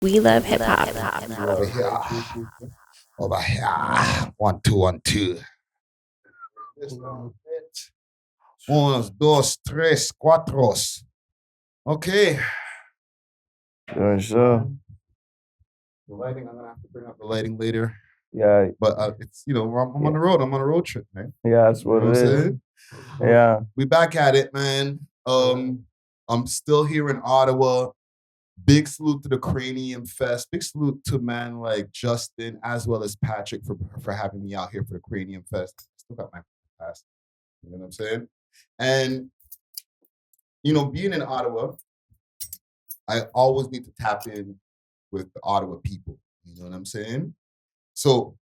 We love hip hop. Over here. Over here. 1, 2, 1, 2. Unos, dos, tres, cuatros. Okay. Sure. The lighting, I'm gonna have to bring up the lighting later. Yeah. But it's I'm on the road. I'm on a road trip, man. Yeah, that's what it is. Yeah. We back at it, man. I'm still here in Ottawa. Big salute to the Cranium Fest. Big salute to man like Justin as well as Patrick for having me out here for the Cranium Fest. Still got my pass. You know what I'm saying? And being in Ottawa, I always need to tap in with the Ottawa people. You know what I'm saying? So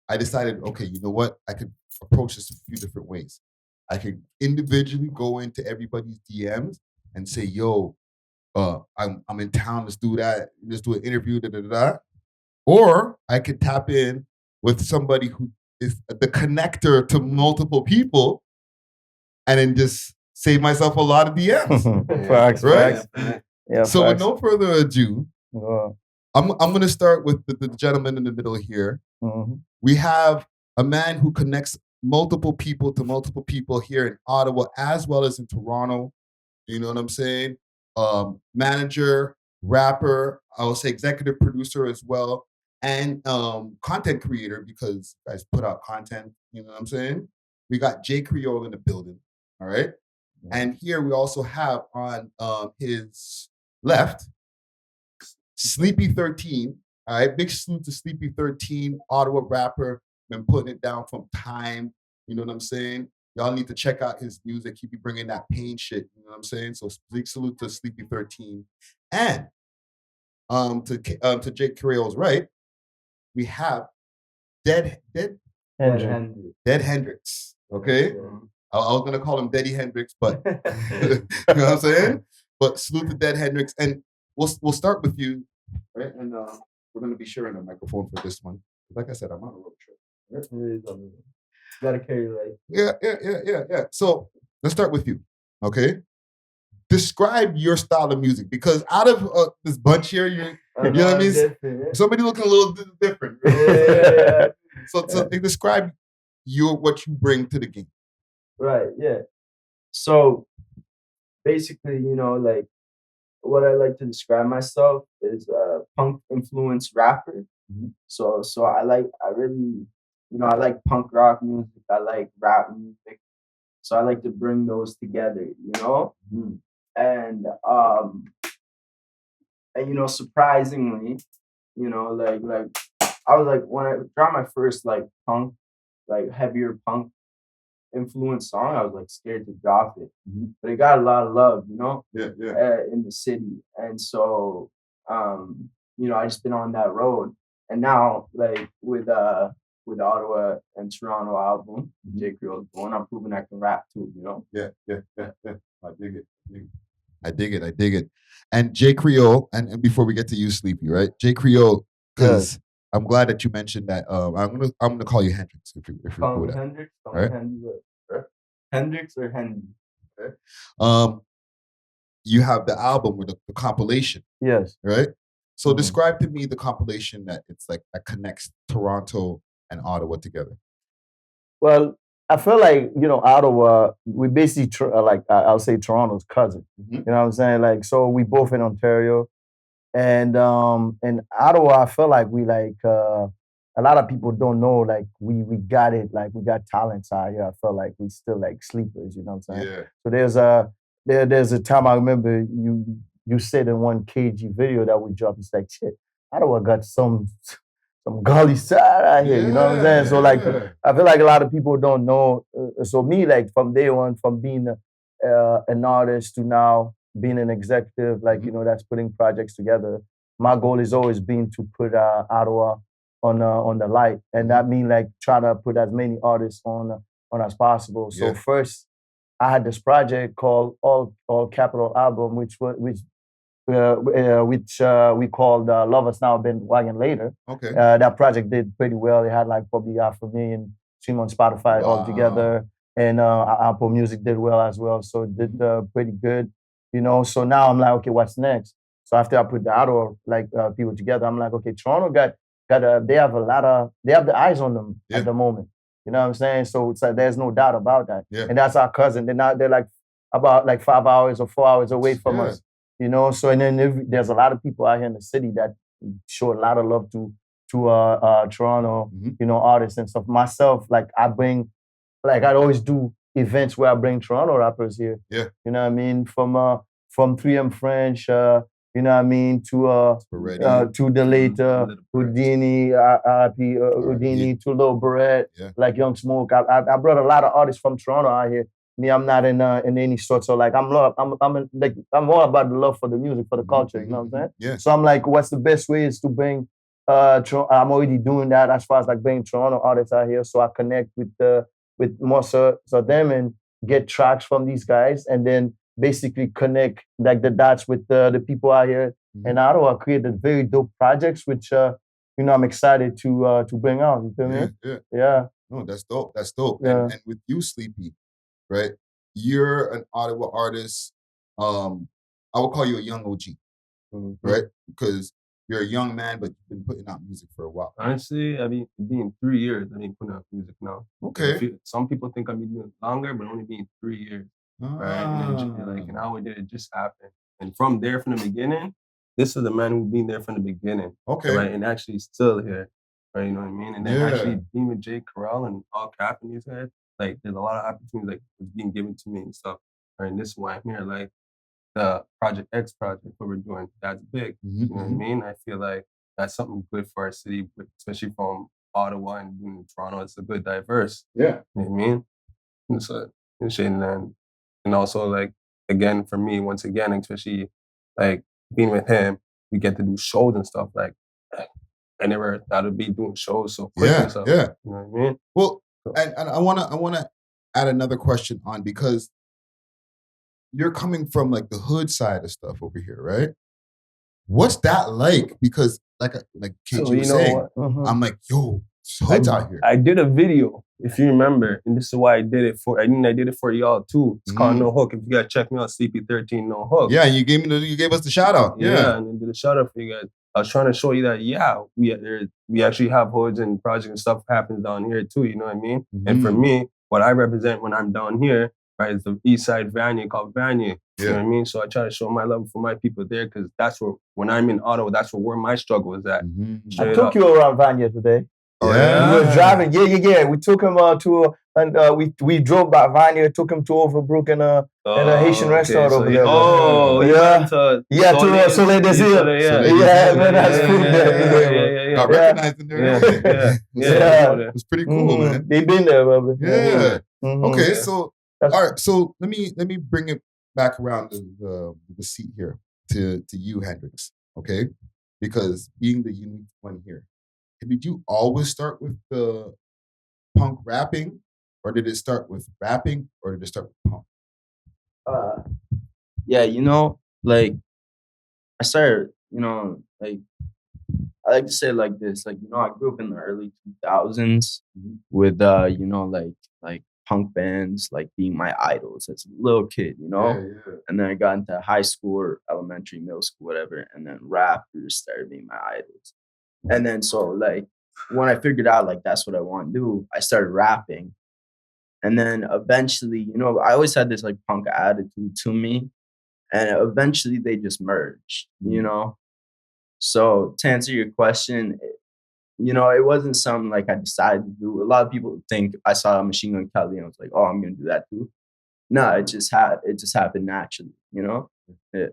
I decided, okay, you know what? I could approach this a few different ways. I could individually go into everybody's DMs and say, yo, I'm in town, let's do that, let's do an interview, da da da. Or I could tap in with somebody who is the connector to multiple people and then just save myself a lot of DMs. Facts, right? Facts. Yeah, so facts. with no further ado, I'm going to start with the gentleman in the middle here. Mm-hmm. We have a man who connects multiple people to multiple people here in Ottawa as well as in Toronto. You know what I'm saying? Manager, rapper, I will say executive producer as well, and content creator because you guys put out content. You know what I'm saying? We got CREOLE in the building. All right. Yeah. And here we also have on his left, Sleepy 13. All right. Big salute to Sleepy 13, Ottawa rapper. Been putting it down from time. You know what I'm saying? Y'all need to check out his music. He be bringing that pain shit. You know what I'm saying? So big salute to Sleepy 13. And to Jake CREOLE's right, we have Dead Hendrix. Okay? I was gonna call him Daddy Hendrix, but you know what I'm saying? But salute to Dead Hendrix. And we'll start with you, right? And we're gonna be sharing a microphone for this one. Like I said, I'm on a road trip. Right? Gotta carry light. Yeah. So let's start with you. Okay. Describe your style of music because out of this bunch here, you know what I mean? Yeah. Somebody looking a little different. Right? Yeah. So describe what you bring to the game. Right. Yeah. So basically, like what I like to describe myself is a punk influenced rapper. Mm-hmm. So I really, I like punk rock music. I like rap music. So I like to bring those together, Mm-hmm. And surprisingly, like I was like when I dropped my first like punk, like heavier punk influence song, I was like scared to drop it, but it got a lot of love, in the city, and so I just been on that road, and now like with the Ottawa and Toronto album, CREOLE going, I'm proving I can rap too, Yeah. I dig it. And CREOLE, and before we get to you, Sleepy, right? CREOLE, because I'm glad that you mentioned that. I'm gonna call you Hendrix if you're cool with that. Hendrix, right? Hendrix or Hendy. Okay. You have the album with the compilation. Yes. Right. So describe to me the compilation that connects Toronto and Ottawa together. Well, I feel like, Ottawa, we basically, I'll say Toronto's cousin. Mm-hmm. You know what I'm saying? Like, so we both in Ontario. And in Ottawa, I feel like we a lot of people don't know, like, we got it, like, we got talents out here. I feel like we still, like, sleepers, you know what I'm saying? Yeah. So there's a time I remember you said in one KG video that we dropped, it's like, shit, Ottawa got some gully side out here, you know what I'm saying? So like, I feel like a lot of people don't know. So me, like from day one, from being an artist to now being an executive, like, that's putting projects together, my goal has always been to put Ottawa on the light. And that means like try to put as many artists on as possible. So first, I had this project called All Capital Album, which we called Love Us Now, Bandwagon Later. Okay. That project did pretty well. It had like probably 500,000 streams on Spotify altogether. And Apple Music did well as well. So it did pretty good, So now I'm like, okay, what's next? So after I put the Ottawa people together, I'm like, okay, Toronto they have the eyes on them at the moment. You know what I'm saying? So it's like there's no doubt about that. Yeah. And that's our cousin. They're like about like 5 hours or 4 hours away from us. You know, so and then there's a lot of people out here in the city that show a lot of love to Toronto, you know, artists and stuff. Myself, like I always do events where I bring Toronto rappers here. Yeah. You know what I mean? From 3M French, you know what I mean, to the late Houdini, Houdini, to Lil Barrett, like Young Smoke. I brought a lot of artists from Toronto out here. Me, I'm not in any sort. So like I'm all about the love for the music, for the culture. You know what I'm saying? Yeah. So I'm like, what's the best way is to bring. I'm already doing that as far as like bringing Toronto artists out here, so I connect with most of them and get tracks from these guys, and then basically connect like the dots with the people out here in Ottawa. Created very dope projects, which you know I'm excited to bring out. You feel me? Yeah. No, that's dope. That's dope. Yeah. And with you, Sleepy, right? You're an Ottawa artist. I would call you a young OG, right? Because you're a young man, but you've been putting out music for a while. Honestly, I mean, being 3 years, I mean, putting out music now. Okay. Some people think I've been doing it longer, but only being 3 years, right? And how it did, it just happened. And from there, from the beginning, this is the man who's been there from the beginning. Okay. Right, and actually still here, right? You know what I mean? And then actually being with CREOLE and all cap in his head, like there's a lot of opportunities like was being given to me and stuff. Right, and this is why I'm here, like. The Project X project, what we're doing, that's big. You know what I mean? I feel like that's something good for our city, especially from Ottawa and Toronto. It's a good diverse. Yeah. You know what I mean? And also like, again, for me, once again, especially like being with him, we get to do shows and stuff. Like I never thought I'd be doing shows so quick and stuff. Yeah. You know what I mean? Well, and I wanna add another question on, because you're coming from like the hood side of stuff over here, right? What's that like? Because like KG was saying, I'm like, yo, hoods out here. I did a video, if you remember, and this is why I did it for. I did it for y'all too. It's called No Hook. If you guys check me out, Sleepy13 No Hook. Yeah, you gave us the shout out. Yeah, and then did a shout out for you guys. I was trying to show you that we actually have hoods and projects and stuff happens down here too. You know what I mean? And for me, what I represent when I'm down here. Right, it's the East Side Vanier called Vanier. You know what I mean? So I try to show my love for my people there, because that's where, when I'm in Ottawa, that's where my struggle is at. I took you around Vanier today. Oh, yeah? We were driving. Yeah. We took him we drove by Vanier, took him to Overbrook in a Haitian restaurant over there. Oh, yeah. To Soleil Désir. Yeah, man, that's food there. Got recognized in there. Yeah. It was pretty cool, man. They've been there, brother. Yeah. Okay, so all right, so let me bring it back around the seat here to you, Hendrix. Okay, because being the unique one here, did you always start with the punk rapping, or did it start with rapping, or did it start with punk? Yeah, you know, like I started, you know, like I like to say it like this, like, you know, I grew up in the early 2000s with you know, like punk bands like being my idols as a little kid, you know? And then I got into high school or elementary, middle school, whatever, and then rappers started being my idols. And then so like when I figured out like that's what I want to do, I started rapping. And then eventually, you know, I always had this like punk attitude to me, and eventually they just merged, you know? So to answer your question, you know, it wasn't something like I decided to do. A lot of people think I saw Machine Gun Kelly and I was like, oh, I'm going to do that too. No, it just happened naturally, you know? Yeah.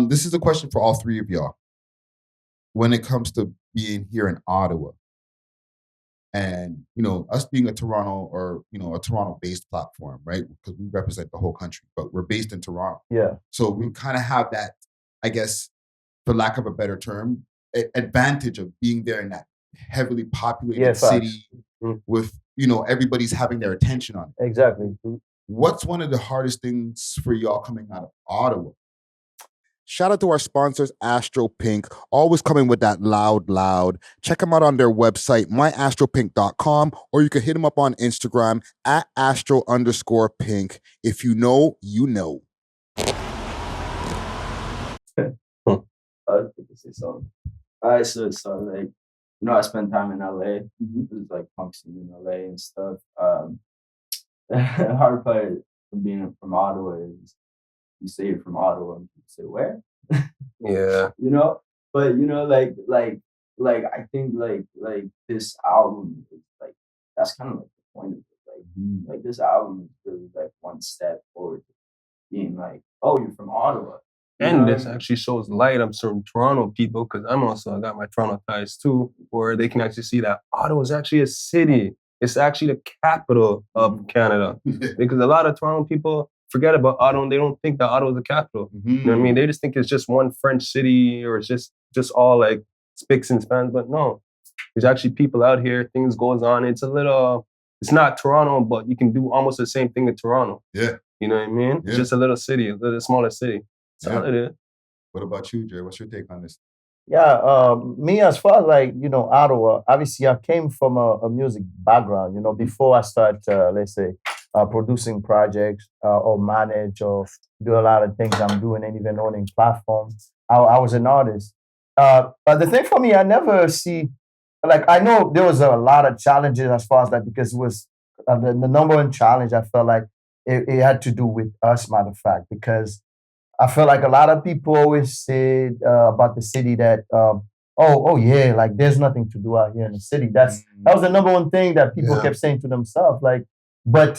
This is a question for all three of y'all. When it comes to being here in Ottawa, and, you know, us being a Toronto or, you know, a Toronto-based platform, right? Because we represent the whole country, but we're based in Toronto. Yeah. So we kind of have that, I guess, for lack of a better term, advantage of being there in that heavily populated city with, you know, everybody's having their attention on it. Exactly. What's one of the hardest things for y'all coming out of Ottawa? Shout out to our sponsors, Astro Pink, always coming with that loud. Check them out on their website, myastropink.com, or you can hit them up on Instagram at @astro_pink. If you know, you know. to say something. Alright, so like, you know, I spent time in LA. It was like punk scene in LA and stuff. The hard part of being from Ottawa is you say you're from Ottawa and people say where? Yeah. You know? But you know, like I think like this album is like that's kind of like the point of it. Like this album is really like one step forward to being like, oh, you're from Ottawa. And this actually shows light on certain Toronto people, because I got my Toronto ties too, where they can actually see that Ottawa is actually a city. It's actually the capital of Canada. Because a lot of Toronto people forget about Ottawa and they don't think that Ottawa is the capital. You know what I mean? They just think it's just one French city or it's just all like spics and spans. But no, there's actually people out here, things goes on. It's not Toronto, but you can do almost the same thing in Toronto. Yeah. You know what I mean? Yeah. It's just a little city, a little smaller city. That's all it is. What about you, Jay? What's your take on this? Yeah, me as far as like, you know, Ottawa, obviously I came from a music background, you know, before I start, let's say, producing projects or manage or do a lot of things I'm doing and even owning platforms. I was an artist. But the thing for me, I never see, like, I know there was a lot of challenges as far as that, because it was the number one challenge I felt like it had to do with us, matter of fact, because I feel like a lot of people always say about the city that, oh yeah, like there's nothing to do out here in the city. That was the number one thing that people kept saying to themselves. Like, but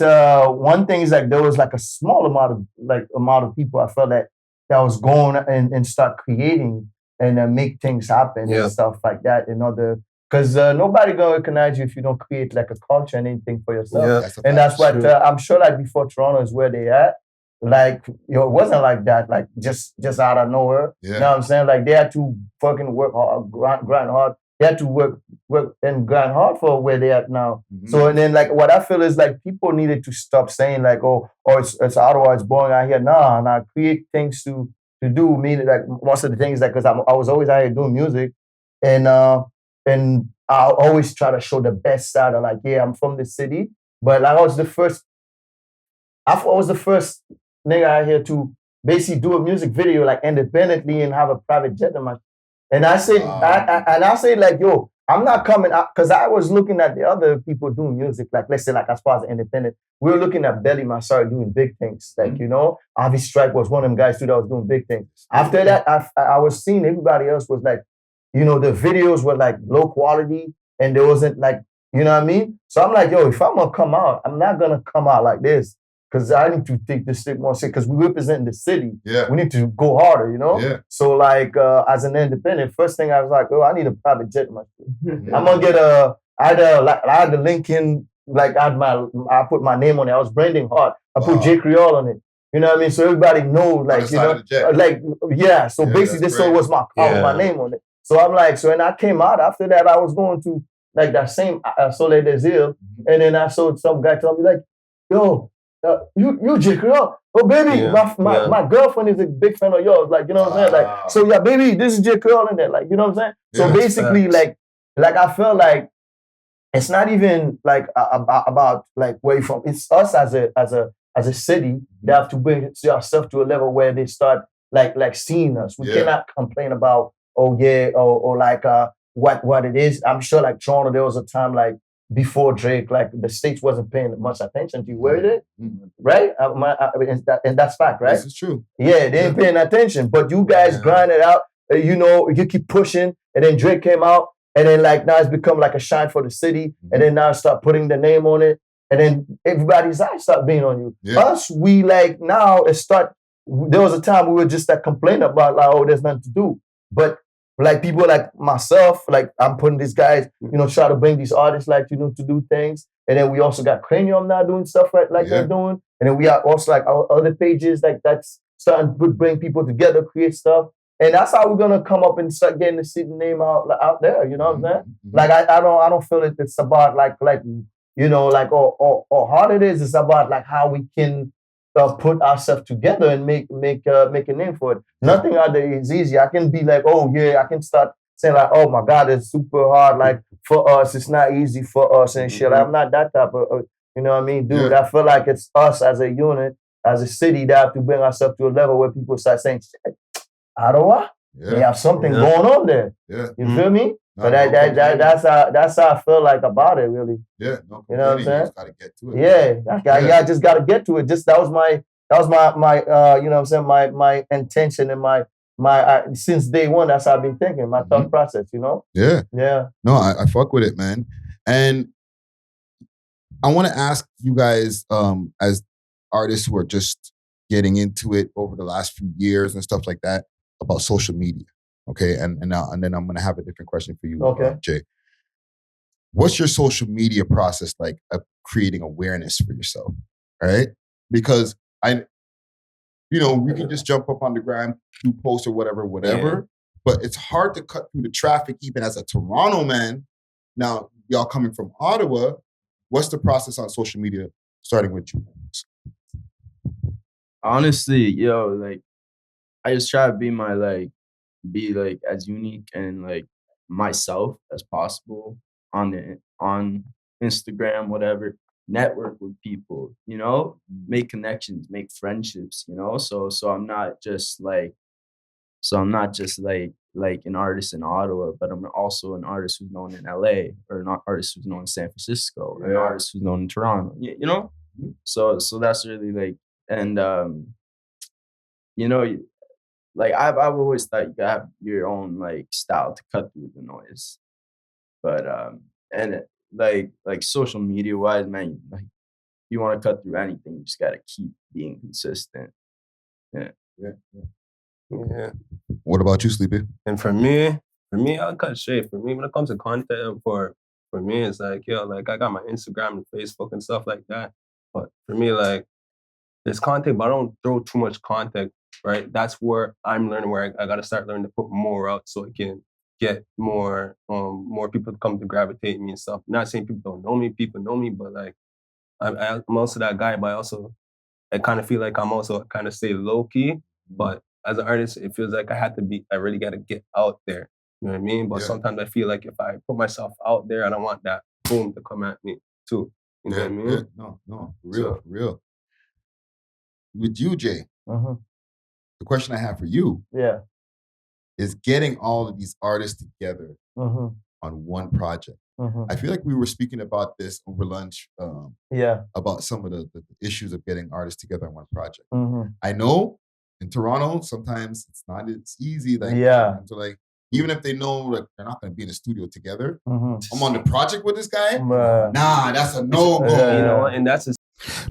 one thing is like there was like a small amount of people I felt that was going and start creating and make things happen and stuff like that. In order, because nobody gonna recognize you if you don't create like a culture and anything for yourself. And that's what I'm sure. Like before, Toronto is where they at. Like, you know, it wasn't like that, like just out of nowhere. You know what I'm saying? Like they had to fucking work hard, grind hard. They had to work and grind hard for where they at now. So and then like what I feel is like people needed to stop saying like, oh it's Ottawa, it's boring out here. Nah, create things to do. Meaning like most of the things like because I was always out here doing music, and I always try to show the best side of like, yeah, I'm from the city, but like I was the first nigga out here to basically do a music video like independently and have a private jet in my. And I said, I say like, yo, I'm not coming out because I was looking at the other people doing music, like let's say like as far as independent, we were looking at Belly Massaro doing big things, like you know, Avi Strike was one of them guys too that was doing big things. After that, I was seeing everybody else was like, you know, the videos were like low quality and there wasn't like, you know what I mean? So I'm like, yo, if I'm gonna come out, I'm not gonna come out like this. Because I need to take this shit more serious. Because we represent the city. Yeah. We need to go harder, you know? Yeah. So like as an independent, first thing I was like, oh, I need a private jet. I'm gonna get I had the Lincoln, like I put my name on it. I was branding hard. I put CREOLE on it. You know what I mean? So everybody knows, like, you know, like, yeah. So basically this song was my name on it. So I'm like, so and I came out after that, I was going to like that same Soleil des Îles. And then I saw some guy tell me like, yo, you CREOLE. Oh baby, my girlfriend is a big fan of yours. Like, you know what I'm saying? Like, so yeah, baby, this is CREOLE in there. Like, you know what I'm saying? So basically, like I feel like it's not even like about like where you're from. It's us as a city that have to bring ourselves to a level where they start like seeing us. We cannot complain about or like what it is. I'm sure like Toronto, there was a time like before Drake, like the states wasn't paying much attention to you. Where is it? Right? And that's fact, right? This is true. Yeah, they ain't paying attention. But you guys grind it out. You know, you keep pushing. And then Drake came out. And then like now it's become like a shine for the city. And then now start putting the name on it. And then everybody's eyes start being on you. Yeah. Us, we like now there was a time we were just like complaining about like, oh, there's nothing to do. But like people like myself, like I'm putting these guys, you know, try to bring these artists like, you know, to do things. And then we also got Cranium now doing stuff like they're doing. And then we are also like our other pages like that's starting to bring people together, create stuff. And that's how we're gonna come up and start getting the city name out there. You know what I'm saying? Like I don't feel it's about like you know like or hard it is. It's about like how we can put ourselves together and make a name for it. Nothing out there is easy. I can be like, oh yeah, I can start saying like, oh my God, it's super hard. Like for us, it's not easy for us and shit. I'm not that type of, you know what I mean, dude. I feel like it's us as a unit, as a city that have to bring ourselves to a level where people start saying, shit, Ottawa? They have something going on there. Yeah. You feel me? No, So that's how I feel like about it, really. Yeah, no, you know what I'm saying? You just gotta get to it. I just gotta get to it. Just that was my you know what I'm saying, my intention and my since day one. That's how I've been thinking. My thought process, you know. Yeah. Yeah. No, I fuck with it, man. And I want to ask you guys, as artists who are just getting into it over the last few years and stuff like that, about social media. Okay, and then I'm gonna have a different question for you, Jay. What's your social media process like of creating awareness for yourself? All right, because we can just jump up on the gram, do posts or whatever, but it's hard to cut through the traffic even as a Toronto man. Now, y'all coming from Ottawa, what's the process on social media, starting with you? Honestly, like, I just try to be as unique and like myself as possible on Instagram, whatever. Network with people, make connections, make friendships, So I'm not just like an artist in Ottawa, but I'm also an artist who's known in LA, or an artist who's known in San Francisco, or an artist who's known in Toronto. So that's really like, and like I've always thought you gotta have your own like style to cut through the noise, but like social media wise, man, like you want to cut through anything, you just gotta keep being consistent. Yeah. What about you, Sleepy? And for me, I'll cut straight. For me, when it comes to content, for me, it's like, like I got my Instagram and Facebook and stuff like that. But for me, like, there's content, but I don't throw too much content, right? That's where I'm learning, where I got to start learning to put more out so I can get more people to come to gravitate me and stuff. Not saying people don't know me, people know me, but like, I'm also that guy, but I kind of feel like I'm also kind of stay low key, but as an artist, it feels like I really got to get out there. You know what I mean? But sometimes I feel like if I put myself out there, I don't want that boom to come at me too. You know what I mean? Yeah. No, for real. With you, Jay, the question I have for you is getting all of these artists together on one project. I feel like we were speaking about this over lunch about some of the issues of getting artists together on one project. I know in Toronto, sometimes it's not as easy. Like, so like, even if they know like they're not going to be in the studio together, I'm on the project with this guy. Nah, that's a no-go. And that's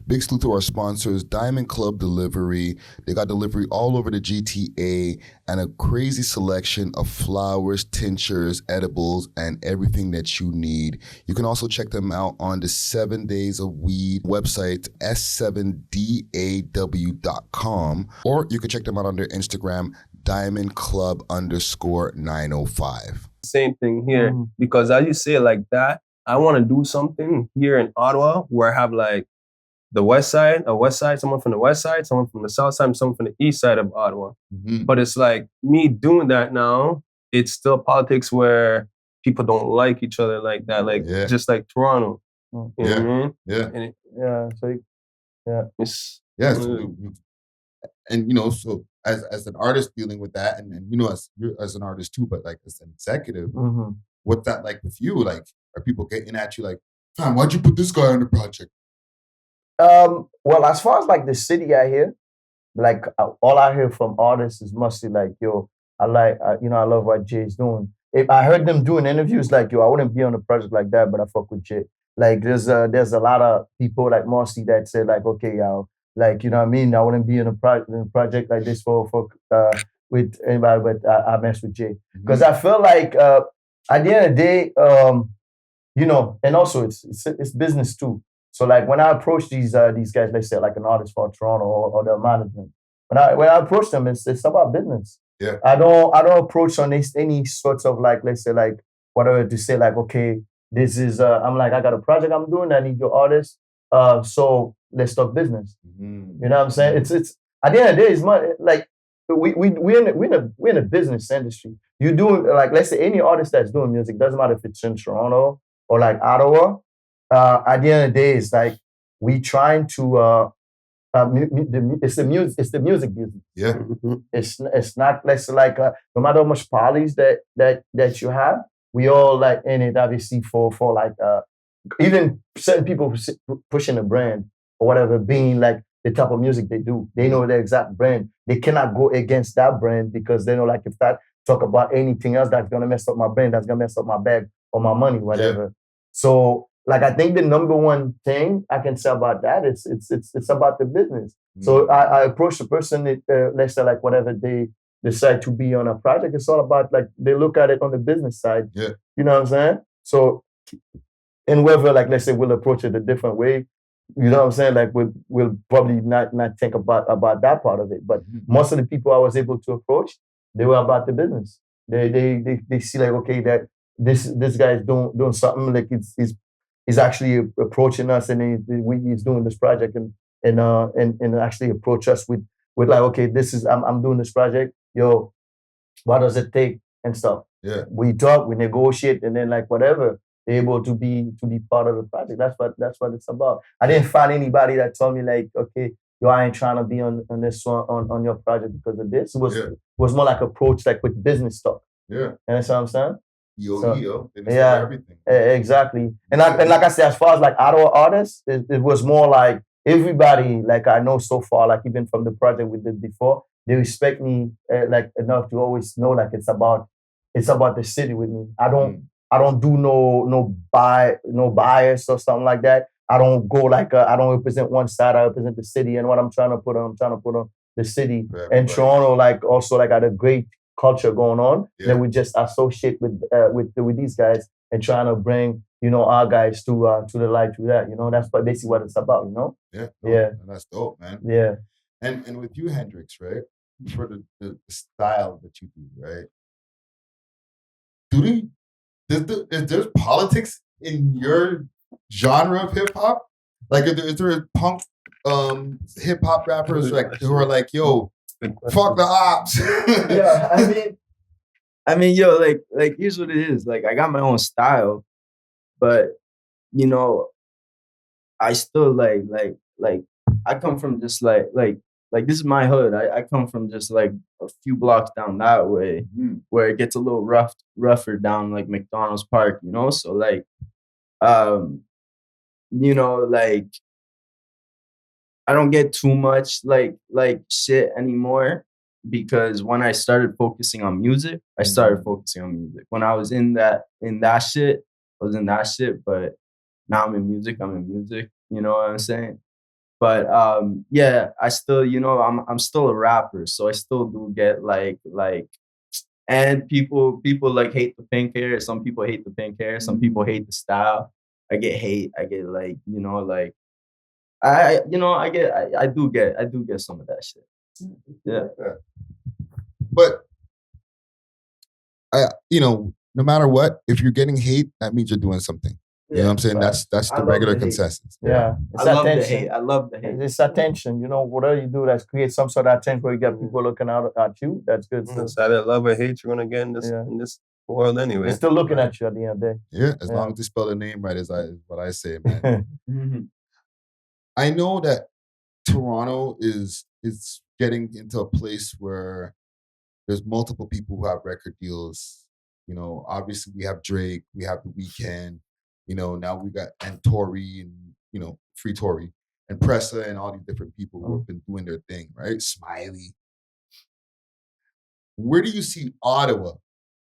big salute to our sponsors, Diamond Club Delivery. They got delivery all over the GTA and a crazy selection of flowers, tinctures, edibles, and everything that you need. You can also check them out on the 7 Days of Weed website, s7daw.com, or you can check them out on their Instagram, diamondclub_905. Same thing here, because as you say it like that, I want to do something here in Ottawa where I have like the west side, someone from the west side, someone from the south side, someone from the east side of Ottawa. But it's like me doing that now, it's still politics where people don't like each other like that, like just like Toronto. You know what I mean? And so as an artist dealing with that, and as you're as an artist too, but like as an executive, what's that like with you? Like, are people getting at you like, fam, why'd you put this guy on the project? Well, as far as like the city I hear, like all I hear from artists is mostly like, I love what Jay's doing. If I heard them doing interviews like, I wouldn't be on a project like that, but I fuck with Jay. Like there's a lot of people like mostly that say like, okay, like, you know what I mean? I wouldn't be in a project like this with anybody, but I mess with Jay. Because I feel like at the end of the day, and also it's business too. So like when I approach these guys, let's say like an artist for Toronto or their management, when I approach them, it's about business. Yeah. I don't approach on any sorts of like, let's say like whatever to say like, okay, this is I'm like, I got a project I'm doing, I need your artist. So let's talk business. You know what I'm saying? It's at the end of the day, it's money. Like we're in a business industry. You do like, let's say any artist that's doing music, doesn't matter if it's in Toronto or like Ottawa. At the end of the day, it's like we trying to It's the music business. Yeah. Mm-hmm. It's not less like no matter how much Pollies that you have, we all like in it obviously for like even certain people pushing a brand or whatever, being like the type of music they do. They know the exact brand. They cannot go against that brand because they know like if that talk about anything else that's gonna mess up my brand, that's gonna mess up my bag or my money, whatever. Yeah. So like I think the number one thing I can say about that is it's about the business. So I approach the person, let's say like whatever they decide to be on a project, it's all about like they look at it on the business side. Yeah. You know what I'm saying? So and whether like let's say we'll approach it a different way, you know what I'm saying? Like we'll probably not think about that part of it. But most of the people I was able to approach, they were about the business. They see like okay that this guy is doing something like he's actually approaching us and he's doing this project and actually approach us with like okay this is I'm doing this project, yo, what does it take and stuff. Yeah. We talk, we negotiate, and then like whatever they're able to be part of the project. That's what it's about. I didn't find anybody that told me like okay yo I ain't trying to be on this one on your project because of this. It was more like approach like with business stuff. Yeah. And that's what I'm saying. EO, yeah, everything. Exactly. And like I said, as far as like Ottawa artists, it was more like everybody like I know so far, like even from the project we did before, they respect me like enough to always know like it's about the city with me. I don't do no bias or something like that. I don't go like I don't represent one side. I represent the city and what I'm trying to put on the city. And Toronto like also like had a great culture going on that we just associate with these guys and trying to bring our guys to the light through that. That's basically what it's about. Yeah, that's dope, man. Yeah. And with you, Hendrix, right? For the style that you do, right? Is there politics in your genre of hip hop? Like, is there punk hip hop rappers like who are like, yo, fuck the ops? Yeah, I mean, yo, like here's what it is. Like, I got my own style, but I still like I come from just like this is my hood. I come from just like a few blocks down that way, where it gets a little rougher down like McDonald's Park, So like, like I don't get too much like shit anymore because when I started focusing on music, I started focusing on music. When I was in that shit, I was in that shit, but now I'm in music. You know what I'm saying? But yeah, I still, I'm still a rapper, so I still do get like, and people like hate the pink hair. Some people hate the pink hair. Some people hate the style. I get hate. I get like, like I do get some of that shit. Yeah. But no matter what, if you're getting hate, that means you're doing something. You know what I'm saying? That's the regular consensus. Yeah. I love the hate. I love the hate. It's attention. Whatever you do that creates some sort of attention where you get people looking out at you. That's good. It's either love or hate you're gonna get in this world anyway. They're still looking at you at the end of the day. Yeah, as long as they spell the name right is what I say, man. I know that Toronto is getting into a place where there's multiple people who have record deals. Obviously we have Drake, we have The Weeknd. Now we got Tory and Free Tory and Pressa and all these different people who have been doing their thing, right? Smiley. Where do you see Ottawa,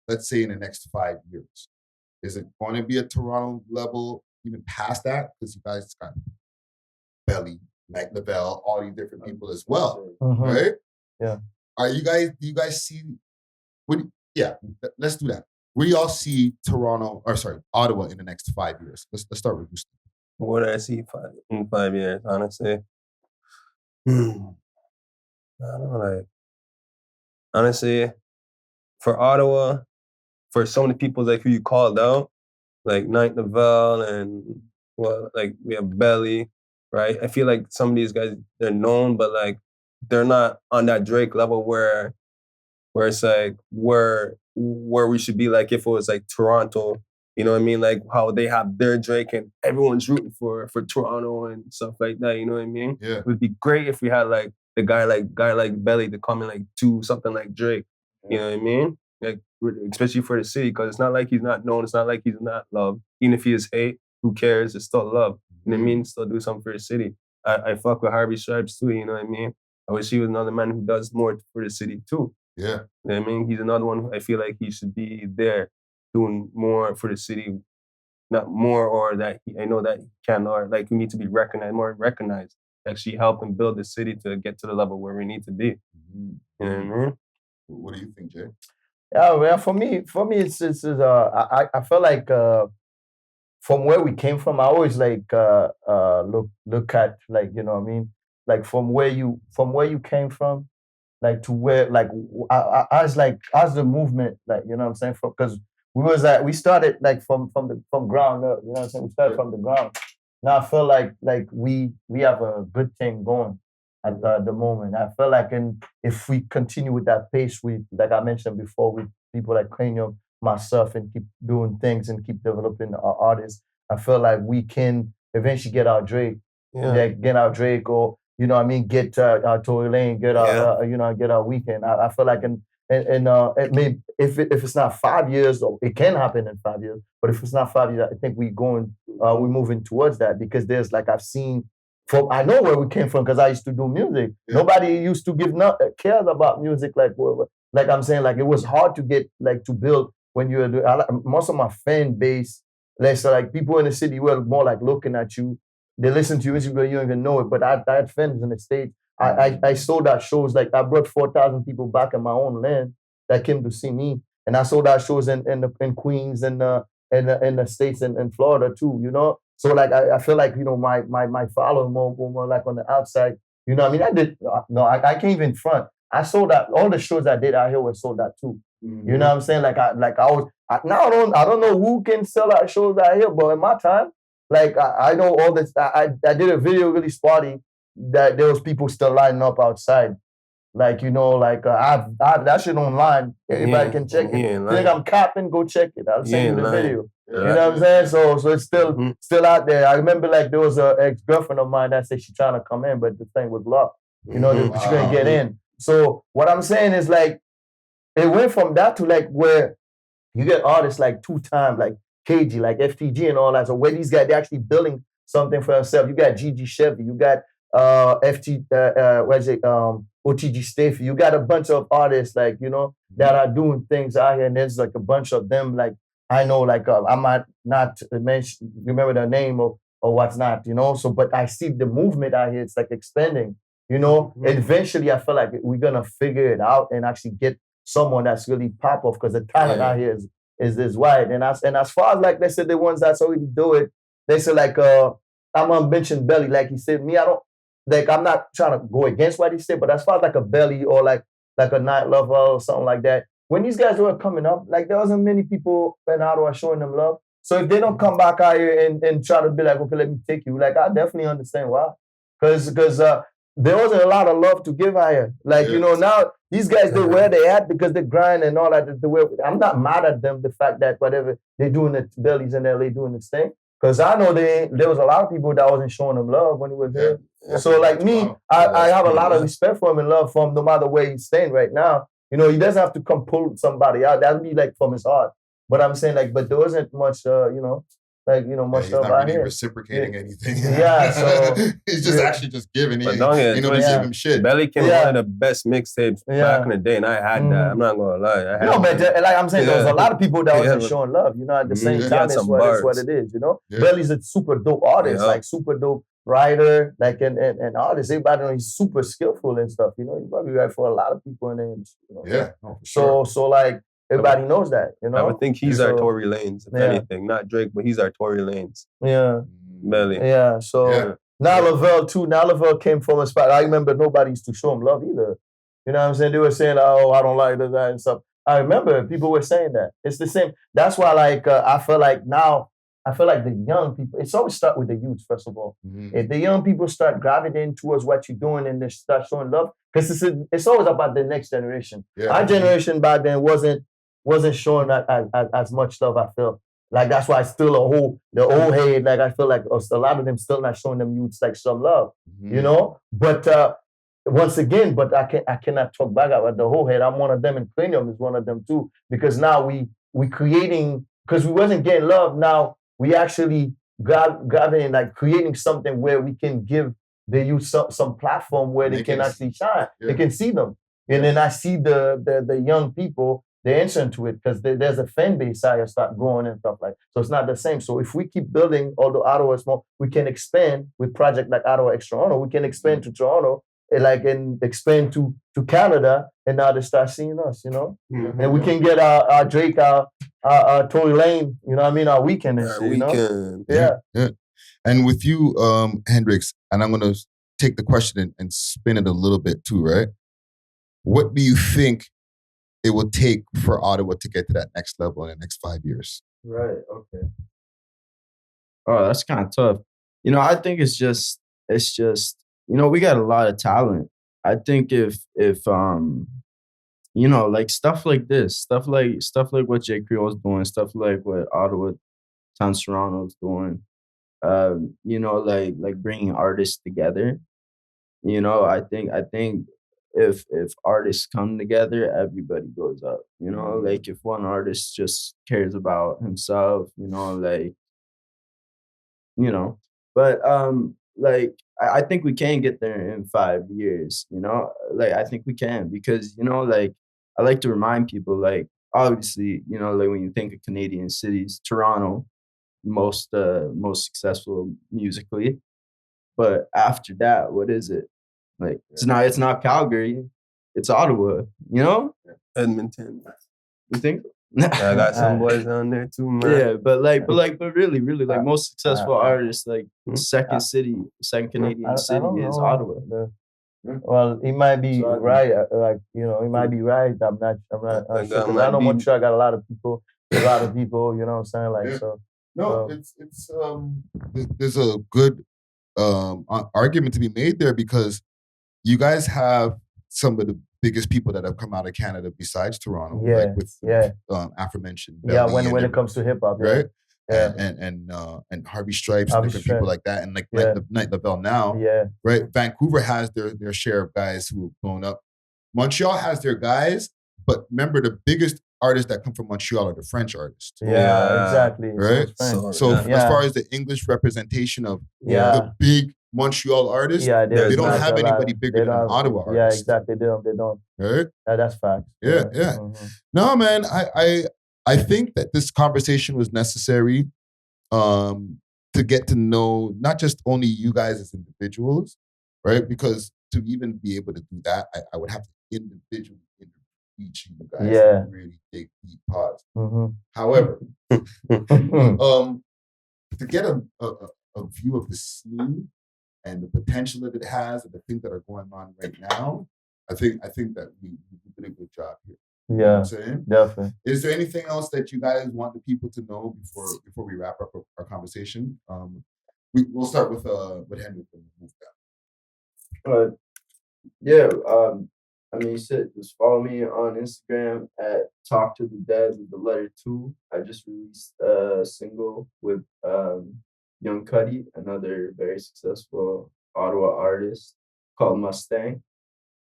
let's say in the next 5 years? Is it going to be a Toronto level, even past that? Because you guys got Belly, Mac Lavelle, all these different people as well, right? Yeah. Do you guys see? Let's do that. Where do y'all see Ottawa in the next 5 years? Let's start with you. What do I see in 5 years? Honestly, I don't know. Like, honestly, for Ottawa, for so many people like who you called out, like Night Lavelle and like we have Belly, right? I feel like some of these guys, they're known, but like they're not on that Drake level where it's like where we should be like if it was like Toronto You know what I mean? Like how they have their Drake and everyone's rooting for Toronto and stuff like that. You know what I mean? Yeah. It would be great if we had like the guy like Belly to come in like do something like Drake. You know what I mean? Like especially for the city, because it's not like he's not known. It's not like he's not loved. Even if he is hate, who cares? It's still love. You know what I mean? Still do something for the city. I fuck with Harvey Stripes too. You know what I mean? I wish he was another man who does more for the city too. Yeah. You know what I mean? He's another one who I feel like he should be there doing more for the city, not more or that I know that he can, or like we need to be recognized, actually help and build the city to get to the level where we need to be. You know what I mean? What do you think, Jay? Yeah, well, for me, it's I feel like from where we came from, I always like look at like, you know what I mean, like from where you came from, like to where like as the movement, like, you know what I'm saying, because we started like from ground up, you know what I'm saying, we started from the ground. Now I feel like we have a good thing going at the moment. I feel like, and if we continue with that pace, we, like I mentioned before, with people like Cranium, myself, and keep doing things and keep developing our artists, I feel like we can eventually get our Drake, get our Drake, or, you know what I mean, get our Tory Lane, get our you know, get our Weekend. I feel like it may, if it's not 5 years, or it can happen in 5 years, but if it's not 5 years, I think we're moving towards that, because there's like I've seen. I know where we came from because I used to do music. Yeah. Nobody used to cares about music like I'm saying, like it was hard to get like to build when you were most of my fan base, like people in the city were more like looking at you. They listen to you, you don't even know it. But I had friends in the States. I sold out shows, like I brought 4,000 people back in my own land that came to see me, and I sold out shows in Queens and in the States and in Florida too. You know. So like I feel like, you know, my following more like on the outside, you know what I mean? I did I can't even front. I sold out all the shows I did out here were sold out too. Mm-hmm. You know what I'm saying? Like I don't know who can sell out shows out here, but in my time, like I know all this. I did a video release party that there was people still lining up outside. Like, you know, like I have that shit online. Everybody can check it. If you think I'm capping, go check it. I'll send you the video. You know what I'm saying? So it's still out there. I remember like there was an ex-girlfriend of mine that said she's trying to come in, but the thing was locked. You know, she couldn't get in. So what I'm saying is like it went from that to like where you get artists like 2 times, like KG, like FTG and all that. So where these guys, they're actually building something for themselves. You got GG Chevy, you got OTG Staffy. You got a bunch of artists like, you know, that are doing things out here, and there's like a bunch of them. Like I know, like I might not remember their name or what's not, you know. So, but I see the movement out here. It's like expanding, you know. And eventually, I feel like we're gonna figure it out and actually get someone that's really pop off, because the talent out here is wide. And as far as like they said, the ones that's already do it, they say like I'm gonna mention Belly, like he said. Me, I don't. Like, I'm not trying to go against what he said, but as far as like a Belly or like a Night Lover or something like that, when these guys were coming up, like there wasn't many people in Ottawa showing them love. So if they don't come back out here and try to be like, okay, let me take you, like I definitely understand why. Because there wasn't a lot of love to give out here. Like, you know, now these guys, they're where they at because they grind and all that. I'm not mad at them, the fact that whatever they're doing, the Bellies in LA doing this thing. Because I know there was a lot of people that wasn't showing them love when he was there. So like me, I have a lot of respect for him and love for him no matter where he's staying right now. You know, he doesn't have to come pull somebody out. That'd be like from his heart. But I'm saying like, but there wasn't much, you know, like, you know, much stuff out here. He's not really reciprocating anything. Yeah, so he's just actually just giving. But don't get give him shit. Belly came one of the best mixtapes back in the day, and I had that. I'm not gonna lie. But like I'm saying, there was a lot of people that wasn't showing love. You know, at the same time, it's what it is. You know, Belly's a super dope artist, like super dope writer, like and artist. Everybody knows he's super skillful and stuff. You know, he probably write for a lot of people in the industry. You know? So like. Everybody knows that, you know. I would think he's our Tory Lanez, if anything. Not Drake, but he's our Tory Lanez. Yeah. Belly. Yeah. So now Lavelle too. Now Lavelle came from a spot. I remember nobody used to show him love either. You know what I'm saying? They were saying, "Oh, I don't like that and stuff." I remember people were saying that. It's the same. That's why, like, I feel like now. I feel like the young people. It's always start with the youth first of all. If the young people start gravitating towards what you're doing and they start showing love, because it's always about the next generation. Our generation back then wasn't showing as much love, I feel. Like that's why still the old head, like I feel like a lot of them still not showing them youths like some love, you know? But once again, but I cannot talk back about the whole head. I'm one of them, and Cranium is one of them too. Because now we creating, because we wasn't getting love. Now we actually grabbing like creating something where we can give the youth some platform where they can actually shine. Yeah. They can see them, and then I see the young people. They answer to it because there's a fan base I start growing and stuff like. So it's not the same. So if we keep building, although Ottawa is small, we can expand with project like Ottawa Toronto. We can expand to Toronto and expand to Canada, and now they start seeing us, you know. And we can get our Drake, our Tory Lane, you know what I mean, our Weekend and shit, you know. Yeah. And with you, Hendrix, and I'm gonna take the question and spin it a little bit too, right? What do you think it will take for Ottawa to get to that next level in the next 5 years? Right. Okay. Oh, that's kind of tough. You know, I think it's just, you know, we got a lot of talent. I think if you know, like stuff like this, stuff like what CREOLE is doing, stuff like what Ottawa Toronto is doing, you know, like bringing artists together. You know, I think if artists come together, everybody goes up. You know, like if one artist just cares about himself, you know, like, you know, but like I think we can get there in 5 years, you know, like I think we can, because, you know, like I like to remind people, like, obviously, you know, like when you think of Canadian cities, Toronto, most successful musically, but after that, what is it? Like it's not Calgary, it's Ottawa, you know? Edmonton. You think? Yeah, I got some boys down there too, man. Yeah, but really, like most successful artists, like second Canadian city is Ottawa. Well, he might be right. Like, you know, he might be right. I'm not sure. Because I know Montreal got a lot of people. You know what I'm saying? Like, so. No, it's there's a good argument to be made there, because you guys have some of the biggest people that have come out of Canada besides Toronto, like with aforementioned Belly, when it comes to hip hop, right? And Harvey Stripes, and different people like that, and like Night LaBelle now, right? Vancouver has their share of guys who have blown up. Montreal has their guys, but remember, the biggest artists that come from Montreal are the French artists. Yeah, exactly. Right? So as far as the English representation of the big Montreal artists, they don't have anybody bigger than Ottawa artists. Yeah, exactly. They don't. Right? That's fact. Yeah. Mm-hmm. No, man, I think that this conversation was necessary to get to know not just only you guys as individuals, right? Because to even be able to do that, I would have to individually interview each of you guys and really dig deep pause. However, to get a view of the scene and the potential that it has and the things that are going on right now, I think that we did a good job here. You know what I'm saying? Definitely. Is there anything else that you guys want the people to know before we wrap up our conversation? We'll start with Henry and move down. I mean, just follow me on Instagram at Talk to the Dead with the letter 2. I just released a single with Young Cuddy, another very successful Ottawa artist, called Mustang.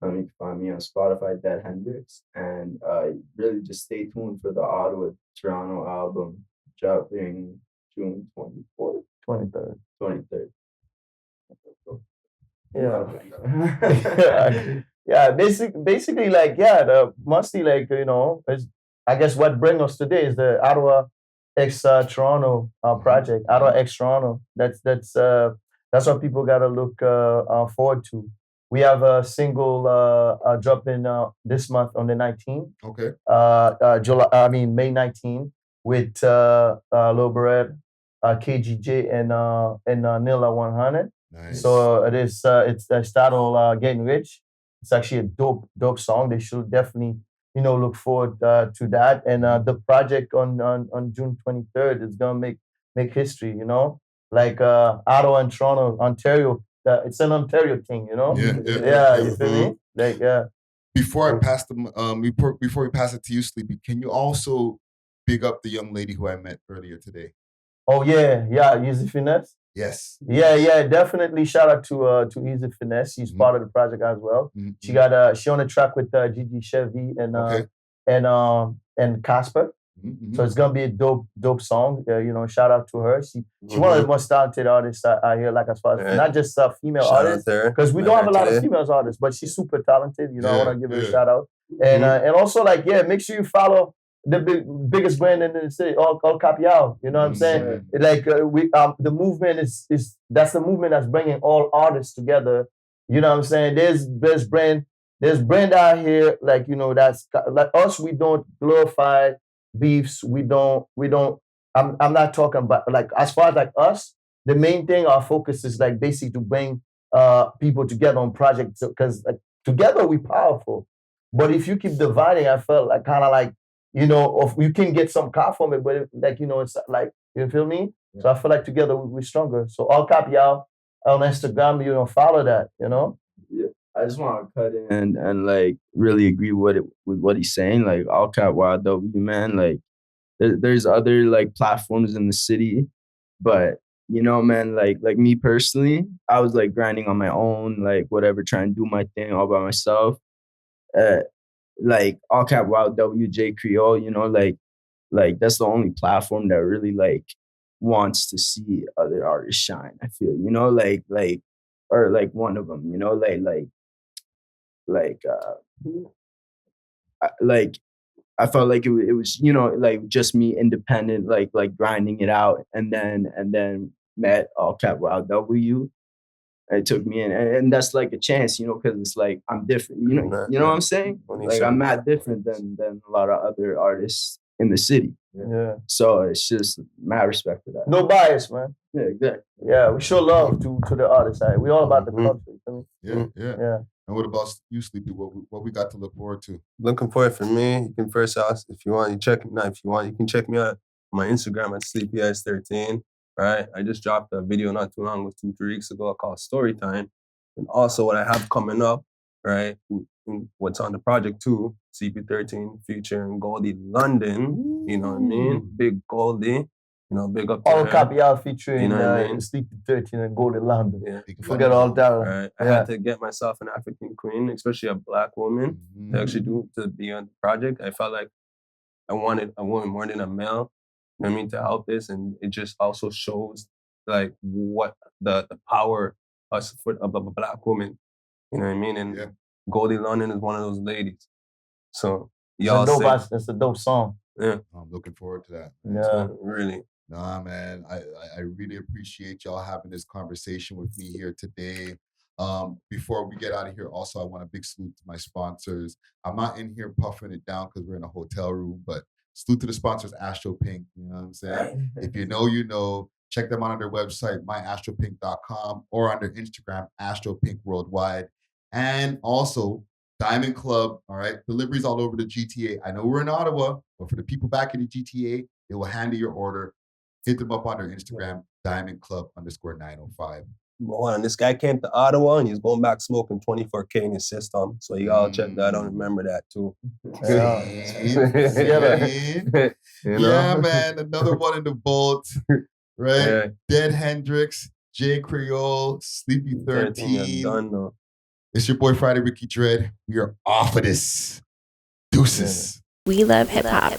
You can find me on Spotify, Dead Hendrix, and really just stay tuned for the Ottawa Toronto album dropping June 24th? 23rd. Yeah. Basically, like, the Musty, like, you know, I guess what brings us today is the Ottawa X Toronto project, Ottawa X Toronto. That's what people gotta look forward to. We have a single dropping this month on the 19th. Okay. May 19th with Lil Barrett, KGJ, and Nilla 100. Nice. So it's titled Getting Rich. It's actually a dope song. They should definitely, you know, look forward to that. And the project on June 23rd is gonna make history. You know, like Ottawa and Toronto, Ontario. It's an Ontario thing, you know. Yeah. You feel me? Like Before I pass before we pass it to you, Sleepy, can you also big up the young lady who I met earlier today. Oh yeah, Easy Finesse. Yes. Yeah, definitely. Shout out to Easy Finesse. She's part of the project as well. She got she on the track with Gigi Chevy and Casper. So it's gonna be a dope song. Shout out to her. She one of the most talented artists I hear. Like as far as not just female artists, because we don't have a lot of females artists, but she's super talented. I want to give her a shout out. And also make sure you follow the biggest brand in the city, all Cap Yaow. You know what I'm saying? Like the movement is that's the movement that's bringing all artists together. You know what I'm saying? There's brand out here that's like us. We don't glorify beefs. We don't. I'm not talking about like as far as like us. The main thing our focus is like basically to bring people together on projects because together we powerful. But if you keep dividing, I felt like kind of like. If you can get some car from it, but it's like, you feel me? Yeah. So I feel like together we're stronger. So all Cap Yaow on Instagram, follow that, Yeah, I just want to cut in and like really agree with what he's saying. Like all Cap YW, man. Like there's other like platforms in the city, but man, like me personally, I was like grinding on my own, like whatever, trying to do my thing all by myself. Like all Cap WJ CREOLE, like that's the only platform that really like wants to see other artists shine. I feel, or like one of them, I felt like it was, like just me independent, like grinding it out, and then met all Cap YW. It took me in, and that's like a chance, because it's like I'm different, you know what I'm saying? Like I'm not different than a lot of other artists in the city. Yeah. So it's just mad respect for that. No bias, man. Yeah, exactly. Yeah, we show love to the artist side. We all about the culture. Yeah. And what about you, Sleepy? What we got to look forward to? Looking forward for me. You can first ask if you want. You can check me out on my Instagram at SleepyEyes13. Right, I just dropped a video not too long, 2-3 weeks ago, called Storytime, and also what I have coming up, right? What's on the project too, CP13 featuring Goldie London. You know what I mean? Big Goldie. Big up to all her. Cap Yaow featuring Sleepy 13 and Goldie London. Yeah, forget all that. Right, I had to get myself an African queen, especially a Black woman, to actually to be on the project. I felt like I wanted a woman more than a male. You know what I mean, to help this, and it just also shows like what the power of a Black woman. You know what I mean? And Goldie London is one of those ladies. So it's a dope song. Yeah, I'm looking forward to that. Yeah, so, really. Nah, man, I really appreciate y'all having this conversation with me here today. Before we get out of here, also I want a big salute to my sponsors. I'm not in here puffing it down because we're in a hotel room, but salute to the sponsors, Astro Pink. You know what I'm saying? If you know, you know. Check them out on their website, myastropink.com, or on their Instagram, AstroPink Worldwide. And also, Diamond Club, all right? Deliveries all over the GTA. I know we're in Ottawa, but for the people back in the GTA, they will handle your order. Hit them up on their Instagram, Diamond Club _905. Hold on, this guy came to Ottawa and he's going back smoking 24K in his system. So you gotta check that out and remember that too. Yeah, man. Another one in the vault, right? Yeah. Dead Hendrix, CREOLE, Sleepy 13. Done, though. It's your boy Friday Ricky Dread. We are off of this. Deuces. We love hip hop.